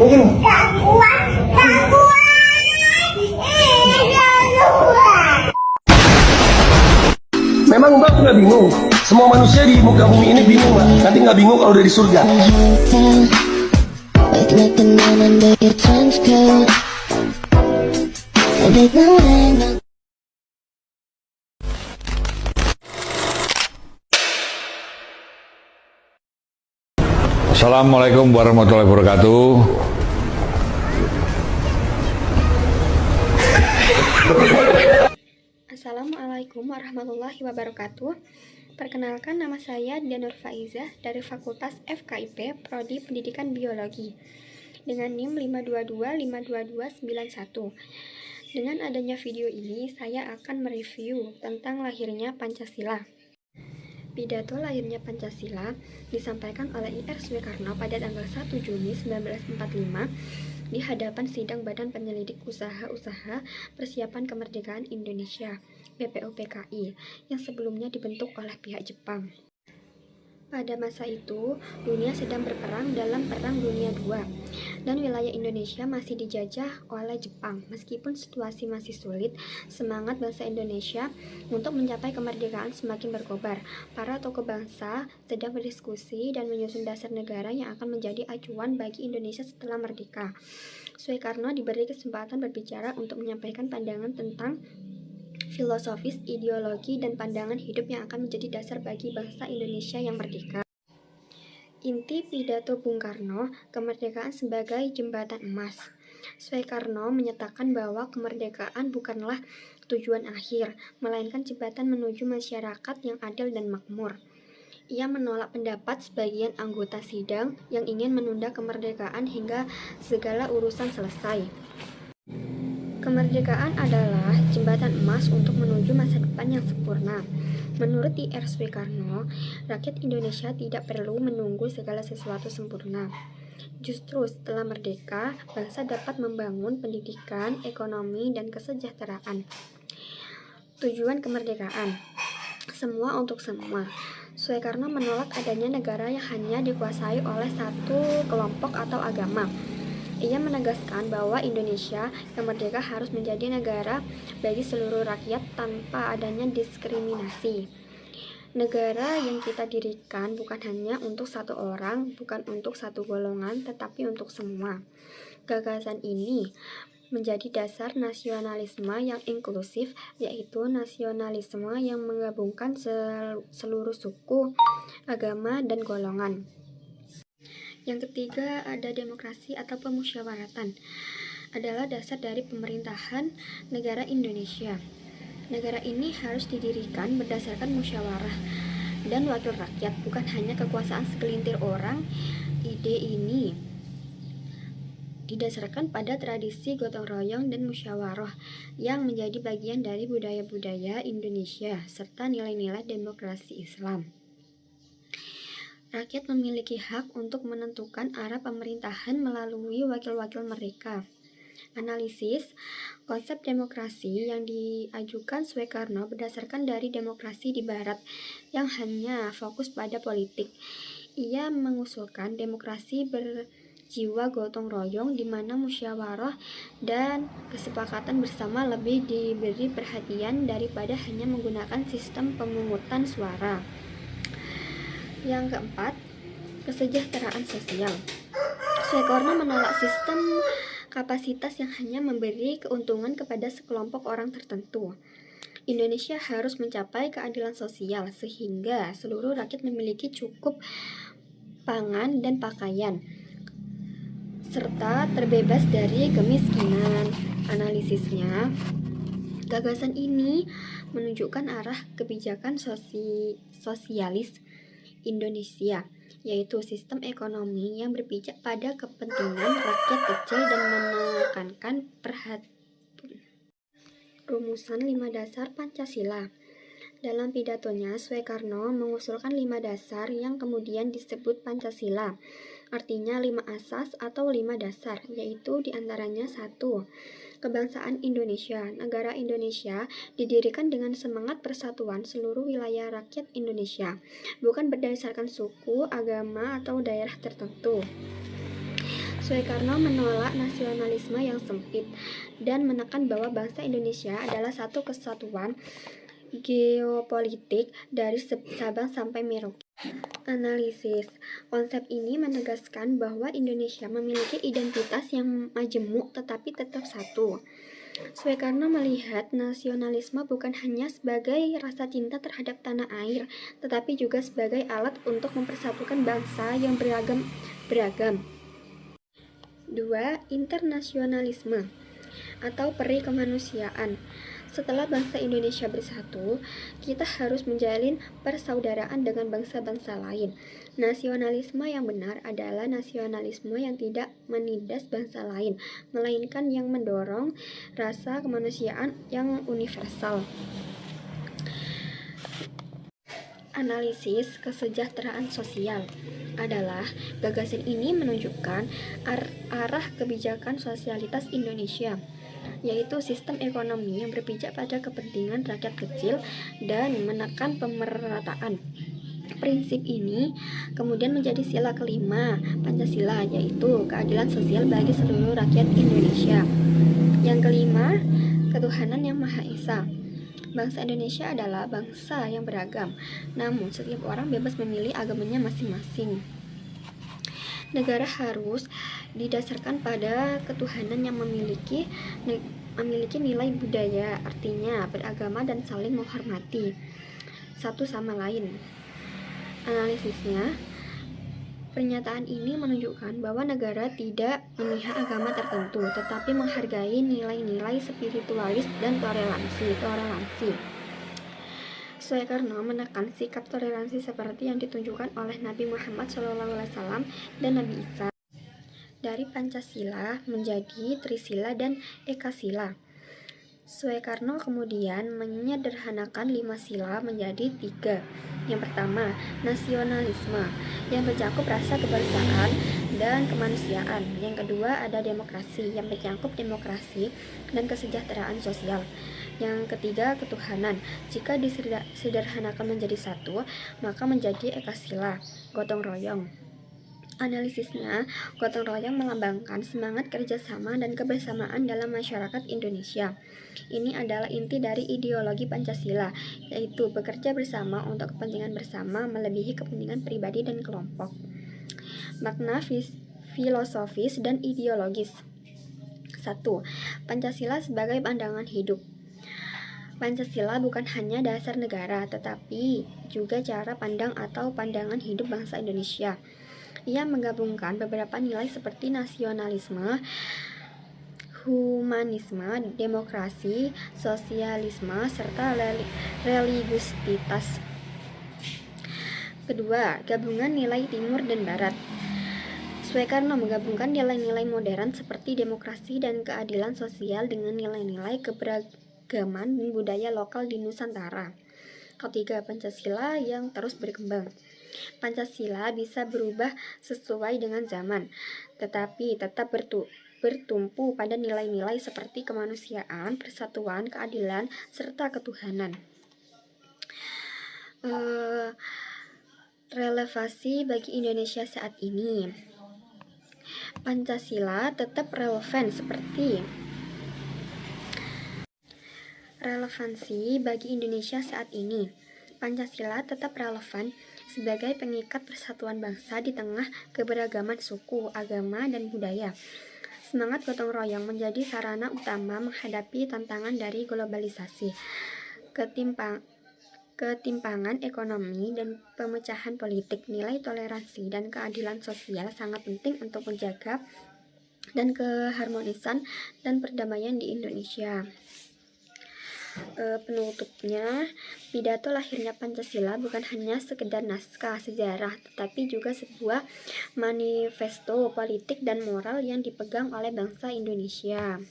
Mungkin Gak kuat, gak kuat. Gak kuat. memang Mbak juga bingung. Semua manusia di muka bumi ini bingung, Mbak. Nanti nggak bingung kalau udah di surga. With nothing on under your trench coat. There's no way, no. Assalamualaikum warahmatullahi wabarakatuh. Assalamualaikum warahmatullahi wabarakatuh. Perkenalkan, nama saya Dianur Faizah dari Fakultas FKIP Prodi Pendidikan Biologi dengan NIM 5225221. Dengan adanya video ini, saya akan mereview tentang lahirnya Pancasila. Pidato lahirnya Pancasila disampaikan oleh Ir Soekarno pada tanggal 1 Juni 1945 di hadapan sidang Badan Penyelidik Usaha-Usaha Persiapan Kemerdekaan Indonesia (BPUPKI) yang sebelumnya dibentuk oleh pihak Jepang. Pada masa itu, dunia sedang berperang dalam Perang Dunia II, dan wilayah Indonesia masih dijajah oleh Jepang. Meskipun situasi masih sulit, semangat bangsa Indonesia untuk mencapai kemerdekaan semakin berkobar. Para tokoh bangsa sedang berdiskusi dan menyusun dasar negara yang akan menjadi acuan bagi Indonesia setelah merdeka. Soekarno diberi kesempatan berbicara untuk menyampaikan pandangan tentang filosofis, ideologi, dan pandangan hidup yang akan menjadi dasar bagi bangsa Indonesia yang merdeka. Inti pidato Bung Karno, kemerdekaan sebagai jembatan emas. Soekarno menyatakan bahwa kemerdekaan bukanlah tujuan akhir, melainkan jembatan menuju masyarakat yang adil dan makmur. Ia menolak pendapat sebagian anggota sidang yang ingin menunda kemerdekaan hingga segala urusan selesai. Kemerdekaan adalah jembatan emas untuk menuju masa depan yang sempurna. Menurut Ir Soekarno, rakyat Indonesia tidak perlu menunggu segala sesuatu sempurna. Justru setelah merdeka, bangsa dapat membangun pendidikan, ekonomi, dan kesejahteraan. Tujuan kemerdekaan, semua untuk semua. Soekarno menolak adanya negara yang hanya dikuasai oleh satu kelompok atau agama. Ia menegaskan bahwa Indonesia yang merdeka harus menjadi negara bagi seluruh rakyat tanpa adanya diskriminasi. Negara yang kita dirikan bukan hanya untuk satu orang, bukan untuk satu golongan, tetapi untuk semua. Gagasan ini menjadi dasar nasionalisme yang inklusif, yaitu nasionalisme yang menggabungkan seluruh suku, agama, dan golongan. Yang ketiga, ada demokrasi atau pemusyawaratan. Adalah dasar dari pemerintahan negara Indonesia. Negara ini harus didirikan berdasarkan musyawarah dan wakil rakyat, bukan hanya kekuasaan segelintir orang. Ide ini didasarkan pada tradisi gotong royong dan musyawarah yang menjadi bagian dari budaya-budaya Indonesia serta nilai-nilai demokrasi Islam. Rakyat memiliki hak untuk menentukan arah pemerintahan melalui wakil-wakil mereka. Analisis konsep demokrasi yang diajukan Soekarno berdasarkan dari demokrasi di Barat yang hanya fokus pada politik. Ia mengusulkan demokrasi berjiwa gotong royong di mana musyawarah dan kesepakatan bersama lebih diberi perhatian daripada hanya menggunakan sistem pemungutan suara. Yang keempat, kesejahteraan sosial. Soekarno menolak sistem kapasitas yang hanya memberi keuntungan kepada sekelompok orang tertentu. Indonesia harus mencapai keadilan sosial sehingga seluruh rakyat memiliki cukup pangan dan pakaian, serta terbebas dari kemiskinan. Analisisnya, gagasan ini menunjukkan arah kebijakan sosialis Indonesia, yaitu sistem ekonomi yang berpijak pada kepentingan rakyat kecil dan menekankan rumusan 5 dasar Pancasila. Dalam pidatonya, Soekarno mengusulkan 5 dasar yang kemudian disebut Pancasila. Artinya 5 asas atau 5 dasar, yaitu diantaranya 1. Kebangsaan Indonesia. Negara Indonesia didirikan dengan semangat persatuan seluruh wilayah rakyat Indonesia, bukan berdasarkan suku, agama, atau daerah tertentu. Soekarno menolak nasionalisme yang sempit dan menekan bahwa bangsa Indonesia adalah satu kesatuan geopolitik dari Sabang sampai Merauke. Analisis konsep ini menegaskan bahwa Indonesia memiliki identitas yang majemuk tetapi tetap satu. Soekarno melihat nasionalisme bukan hanya sebagai rasa cinta terhadap tanah air, tetapi juga sebagai alat untuk mempersatukan bangsa yang beragam. 2. Internasionalisme atau peri kemanusiaan. Setelah bangsa Indonesia bersatu, kita harus menjalin persaudaraan dengan bangsa-bangsa lain. Nasionalisme yang benar adalah nasionalisme yang tidak menindas bangsa lain, melainkan yang mendorong rasa kemanusiaan yang universal. Analisis kesejahteraan sosial adalah gagasan ini menunjukkan arah kebijakan sosialitas Indonesia, yaitu sistem ekonomi yang berpijak pada kepentingan rakyat kecil dan menekan pemerataan. Prinsip ini kemudian menjadi sila kelima Pancasila, yaitu keadilan sosial bagi seluruh rakyat Indonesia. Yang kelima, ketuhanan yang Maha Esa. Bangsa Indonesia adalah bangsa yang beragam, namun setiap orang bebas memilih agamanya masing-masing. Negara harus didasarkan pada ketuhanan yang memiliki nilai budaya, artinya beragama dan saling menghormati satu sama lain. Analisisnya, pernyataan ini menunjukkan bahwa negara tidak memihak agama tertentu, tetapi menghargai nilai-nilai spiritualis dan toleransi. Soekarno menekan sikap toleransi seperti yang ditunjukkan oleh Nabi Muhammad SAW dan Nabi Isa. Dari Pancasila menjadi Trisila dan Ekasila. Soekarno kemudian menyederhanakan 5 sila menjadi 3. Yang pertama, nasionalisme yang mencakup rasa kebangsaan dan kemanusiaan. Yang kedua, ada demokrasi yang mencakup demokrasi dan kesejahteraan sosial. Yang ketiga, ketuhanan. Jika disederhanakan menjadi 1, maka menjadi Ekasila, gotong royong. Analisisnya, gotong royong melambangkan semangat kerjasama dan kebersamaan dalam masyarakat Indonesia. Ini adalah inti dari ideologi Pancasila, yaitu bekerja bersama untuk kepentingan bersama melebihi kepentingan pribadi dan kelompok. Makna filosofis dan ideologis. 1. Pancasila sebagai pandangan hidup. Pancasila bukan hanya dasar negara, tetapi juga cara pandang atau pandangan hidup bangsa Indonesia. Ia menggabungkan beberapa nilai seperti nasionalisme, humanisme, demokrasi, sosialisme, serta religiusitas. Kedua, gabungan nilai timur dan barat. Soekarno menggabungkan nilai-nilai modern seperti demokrasi dan keadilan sosial dengan nilai-nilai keberagaman dan budaya lokal di Nusantara. Ketiga, Pancasila yang terus berkembang. Pancasila bisa berubah sesuai dengan zaman, tetapi tetap bertumpu pada nilai-nilai seperti kemanusiaan, persatuan, keadilan, serta ketuhanan. Relevansi bagi Indonesia saat ini. Pancasila tetap relevan seperti relevansi bagi Indonesia saat ini. Pancasila tetap relevan sebagai pengikat persatuan bangsa di tengah keberagaman suku, agama, dan budaya. Semangat gotong royong menjadi sarana utama menghadapi tantangan dari globalisasi, ketimpangan ekonomi, dan pemecahan politik. Nilai toleransi dan keadilan sosial sangat penting untuk menjaga dan keharmonisan dan perdamaian di Indonesia. Penutupnya, pidato lahirnya Pancasila bukan hanya sekedar naskah sejarah, tetapi juga sebuah manifesto politik dan moral yang dipegang oleh bangsa Indonesia.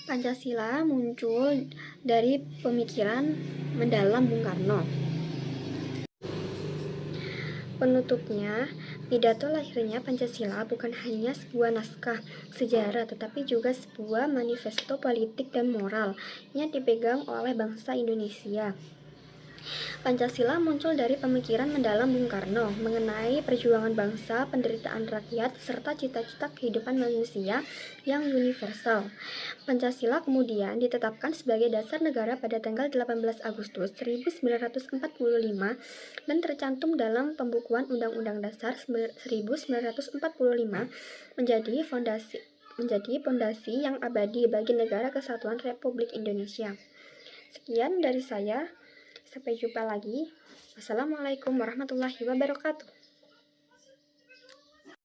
Pancasila muncul dari pemikiran mendalam Bung Karno. Penutupnya, pidato lahirnya Pancasila bukan hanya sebuah naskah sejarah, tetapi juga sebuah manifesto politik dan moral yang dipegang oleh bangsa Indonesia. Pancasila muncul dari pemikiran mendalam Bung Karno mengenai perjuangan bangsa, penderitaan rakyat, serta cita-cita kehidupan manusia yang universal. Pancasila kemudian ditetapkan sebagai dasar negara pada tanggal 18 Agustus 1945 dan tercantum dalam pembukuan Undang-Undang Dasar 1945 menjadi fondasi yang abadi bagi Negara Kesatuan Republik Indonesia. Sekian dari saya. Sampai jumpa lagi. Wassalamualaikum warahmatullahi wabarakatuh.